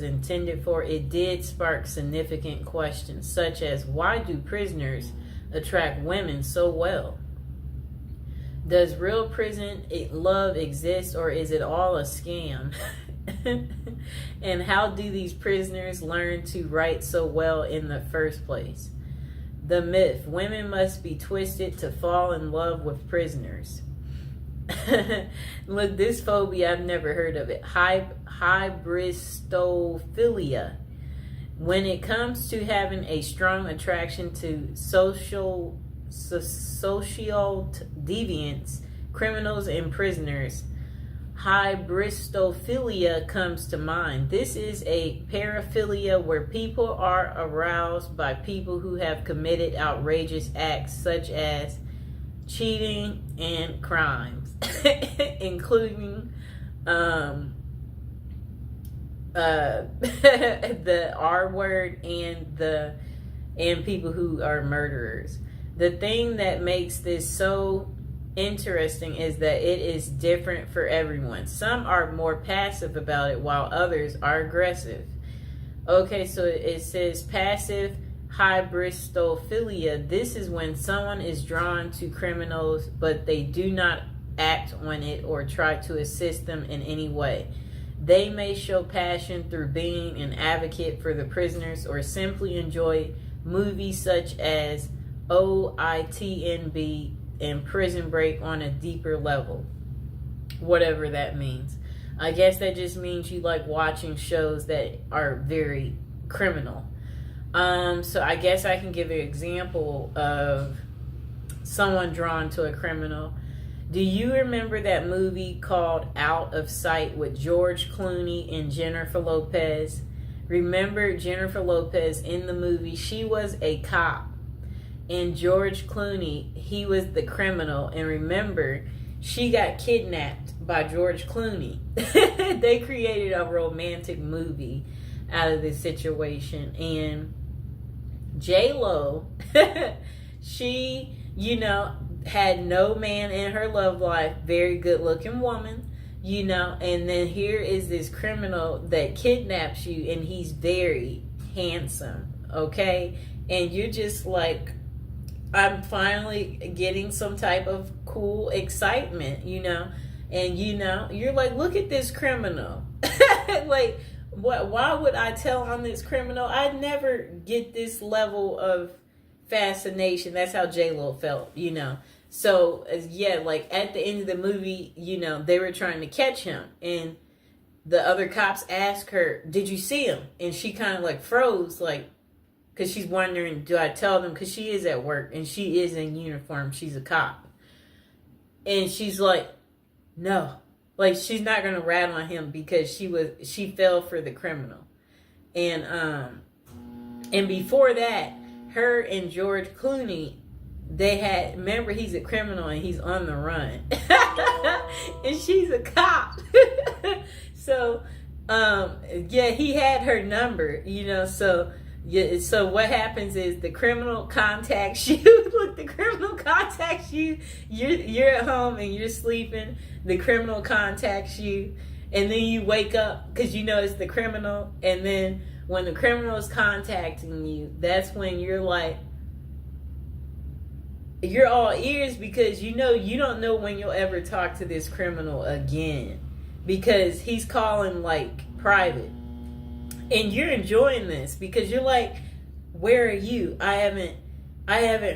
intended for, it did spark significant questions, such as why do prisoners attract women so well? Does real prison love exist, or is it all a scam? And how do these prisoners learn to write so well in the first place? The myth: women must be twisted to fall in love with prisoners. Look, this phobia, I've never heard of it. Hybristophilia. When it comes to having a strong attraction to social deviants, criminals, and prisoners, hybristophilia comes to mind. This is a paraphilia where people are aroused by people who have committed outrageous acts such as cheating and crimes, including the R word and people who are murderers. The thing that makes this so interesting is that it is different for everyone. Some are more passive about it while others are aggressive. Okay, so it says passive hybristophilia. This is when someone is drawn to criminals, but they do not act on it or try to assist them in any way. They may show passion through being an advocate for the prisoners or simply enjoy movies such as OITNB and Prison Break on a deeper level. Whatever that means. I guess that just means you like watching shows that are very criminal. So I guess I can give an example of someone drawn to a criminal. Do you remember that movie called Out of Sight with George Clooney and Jennifer Lopez? Remember Jennifer Lopez in the movie? She was a cop. And George Clooney, he was the criminal. And remember, she got kidnapped by George Clooney. They created a romantic movie out of this situation. And J-Lo, she, had no man in her love life. Very good looking woman, and then here is this criminal that kidnaps you, and he's very handsome, okay? And you're just like, I'm finally getting some type of cool excitement, and you're like, look at this criminal. Like, why would I tell on this criminal? I'd never get this level of fascination. That's how J-Lo felt, So, yeah, like at the end of the movie, they were trying to catch him, and the other cops asked her, did you see him? And she kind of like froze, like, because she's wondering, do I tell them? Because she is at work and she is in uniform. She's a cop. And she's like, no. Like, she's not going to rat on him because she fell for the criminal. And before that, her and George Clooney, remember, he's a criminal and he's on the run. And she's a cop. So, he had her number, so... Yeah, so what happens is the criminal contacts you. Look, the criminal contacts you. You're at home and you're sleeping. The criminal contacts you, and then you wake up because it's the criminal. And then when the criminal is contacting you, that's when you're like, you're all ears because you don't know when you'll ever talk to this criminal again because he's calling like private. And you're enjoying this because you're like, where are you? I haven't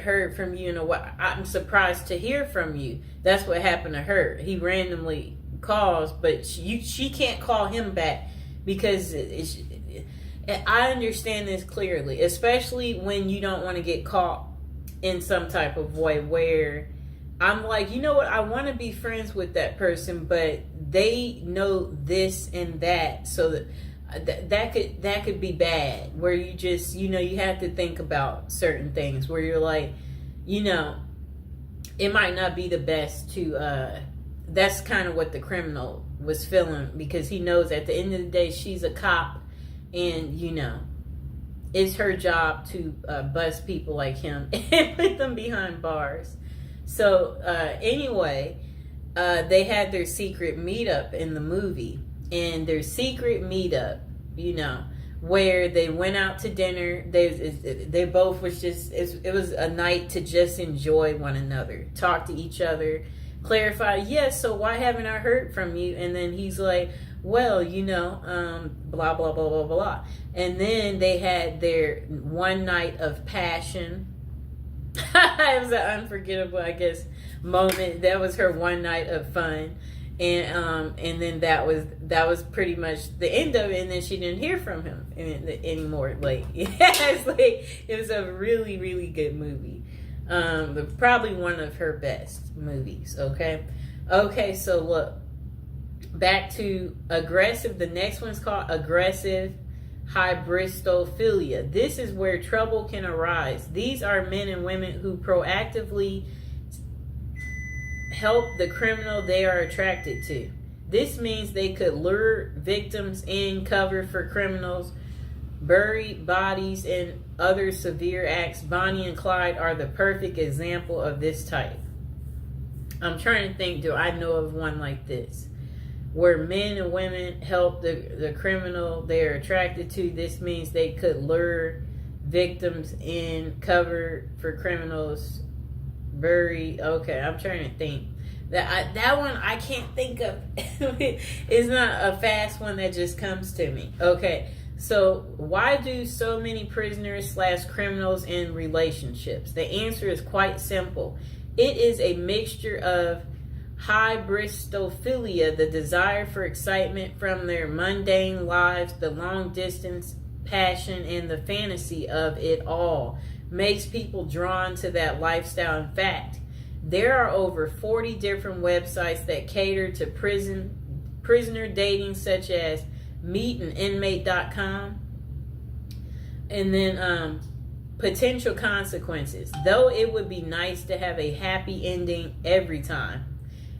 heard from you in a while. I'm surprised to hear from you. That's what happened to her. He randomly calls, but she can't call him back because I understand this clearly, especially when you don't want to get caught in some type of way where I'm like, you know what? I want to be friends with that person, but they know this and that, so that could be bad, where you just you have to think about certain things where you're like, it might not be the best to that's kind of what the criminal was feeling because he knows at the end of the day she's a cop and it's her job to bust people like him and put them behind bars. So anyway, they had their secret meetup in the movie. And their secret meetup you know, where they went out to dinner. They both was just, it was a night to just enjoy one another, talk to each other, clarify, yes, so why haven't I heard from you? And then he's like, well, you know, blah, blah, blah, blah, blah. And then they had their one night of passion. It was an unforgettable, I guess, moment. That was her one night of fun. And then that was pretty much the end of it. And then she didn't hear from him anymore. Like, it's like, it was a really, really good movie. Probably one of her best movies. Okay, so look, back to aggressive. The next one's called aggressive hybristophilia. This is where trouble can arise. These are men and women who proactively help the criminal they are attracted to. This means they could lure victims in, cover for criminals, bury bodies, and other severe acts. Bonnie and Clyde are the perfect example of this type. I'm trying to think, do I know of one like this? Where men and women help the criminal they're attracted to. This means they could lure victims in, cover for criminals, bury. Okay, I'm trying to think. That one I can't think of. It's not a fast one that just comes to me. Okay, so why do so many prisoners / criminals in relationships? The answer is quite simple. It is a mixture of hybristophilia, the desire for excitement from their mundane lives, the long distance passion, and the fantasy of it all makes people drawn to that lifestyle. In fact, there are over 40 different websites that cater to prisoner dating, such as meetaninmate.com. And then potential consequences. Though it would be nice to have a happy ending every time,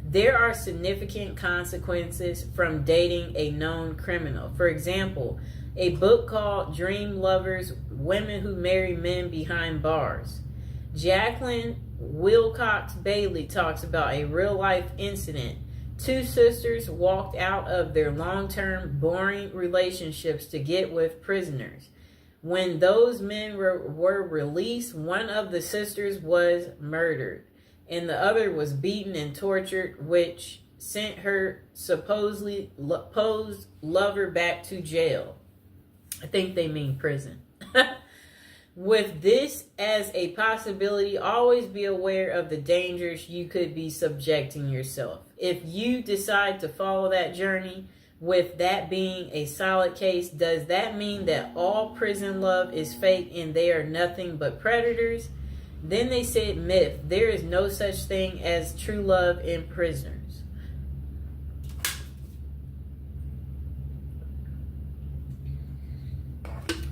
there are significant consequences from dating a known criminal. For example, a book called Dream Lovers: Women Who Marry Men Behind Bars. Jacqueline Wilcox Bailey talks about a real-life incident. Two sisters walked out of their long-term, boring relationships to get with prisoners. When those men were released, one of the sisters was murdered, and the other was beaten and tortured, which sent her supposedly posed lover back to jail. I think they mean prison. With this as a possibility, always be aware of the dangers you could be subjecting yourself. If you decide to follow that journey, with that being a solid case, does that mean that all prison love is fake and they are nothing but predators? Then they said myth. There is no such thing as true love in prisoners.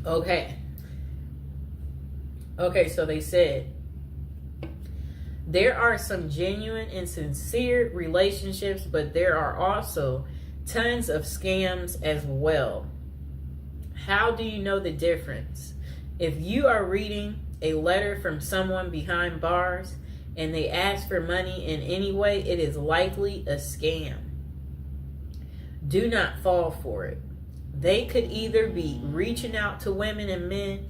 Okay, so they said there are some genuine and sincere relationships, but there are also tons of scams as well. How do you know the difference? If you are reading a letter from someone behind bars and they ask for money in any way, it is likely a scam. Do not fall for it. They could either be reaching out to women and men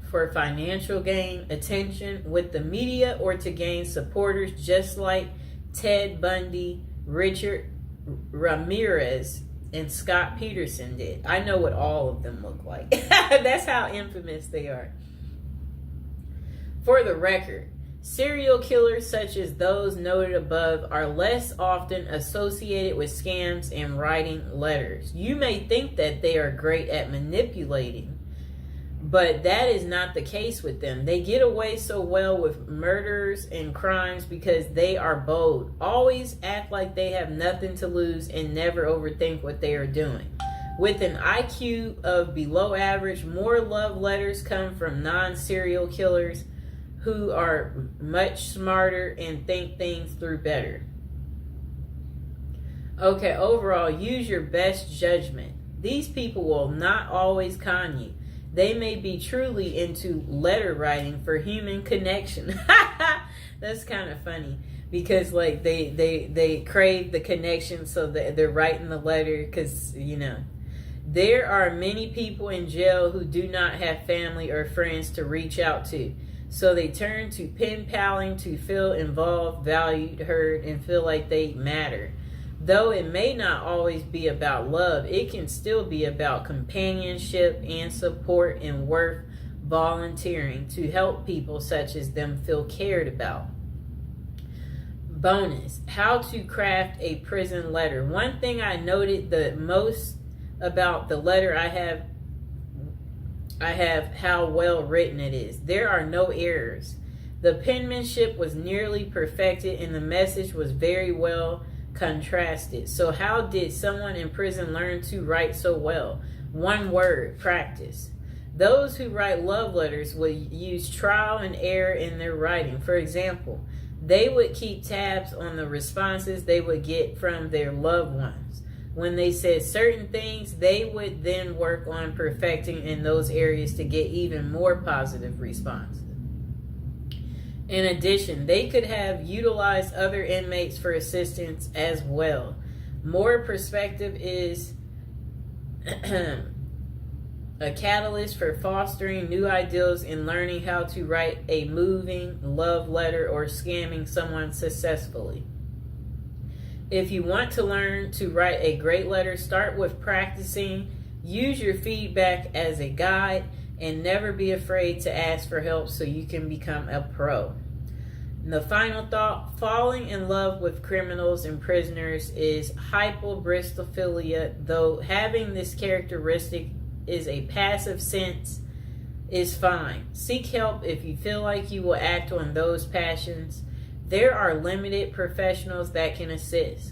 for financial gain, attention with the media, or to gain supporters, just like Ted Bundy, Richard Ramirez, and Scott Peterson did. I know what all of them look like. That's how infamous they are. For the record, serial killers such as those noted above are less often associated with scams and writing letters. You may think that they are great at manipulating, but that is not the case with them. They get away so well with murders and crimes because they are bold, always act like they have nothing to lose, and never overthink what they are doing. With an IQ of below average, more love letters come from non-serial killers who are much smarter and think things through better. Okay, overall, use your best judgment. These people will not always con you. They may be truly into letter writing for human connection. That's kind of funny because like they crave the connection, so they're writing the letter because, you know. There are many people in jail who do not have family or friends to reach out to. So they turn to pen paling to feel involved, valued, heard, and feel like they matter. Though it may not always be about love, it can still be about companionship and support and worth volunteering to help people such as them feel cared about. Bonus, how to craft a prison letter. One thing I noted the most about the letter I have how well written it is. There are no errors. The penmanship was nearly perfected and the message was very well contrasted. So how did someone in prison learn to write so well? One word, practice. Those who write love letters would use trial and error in their writing. For example, they would keep tabs on the responses they would get from their loved ones. When they said certain things, they would then work on perfecting in those areas to get even more positive responses. In addition, they could have utilized other inmates for assistance as well. More perspective is a catalyst for fostering new ideals and learning how to write a moving love letter or scamming someone successfully. If you want to learn to write a great letter, start with practicing. Use your feedback as a guide and never be afraid to ask for help so you can become a pro. And the final thought, falling in love with criminals and prisoners is hyperbristophilia, though having this characteristic is a passive sense is fine. Seek help if you feel like you will act on those passions. There are limited professionals that can assist,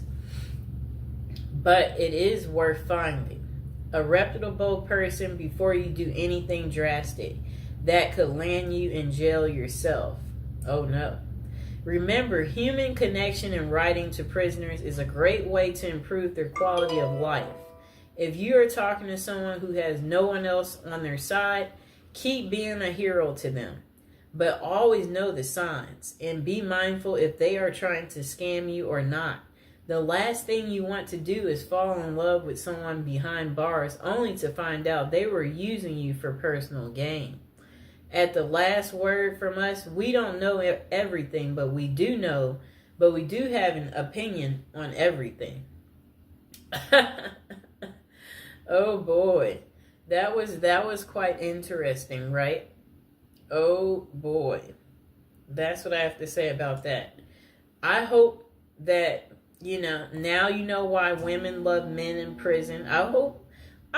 but it is worth finding a reputable person before you do anything drastic that could land you in jail yourself. Oh no. Remember, human connection and writing to prisoners is a great way to improve their quality of life. If you are talking to someone who has no one else on their side, keep being a hero to them. But always know the signs and be mindful if they are trying to scam you or not. The last thing you want to do is fall in love with someone behind bars only to find out they were using you for personal gain. At the last word from us, we don't know everything, but we do have an opinion on everything. Oh boy. That was quite interesting, right? Oh boy. That's what I have to say about that. I hope that, now you know why women love men in prison. I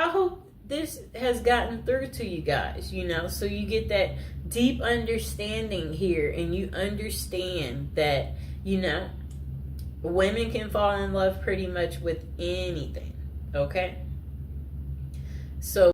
hope this has gotten through to you guys, so you get that deep understanding here and you understand that, women can fall in love pretty much with anything, okay? So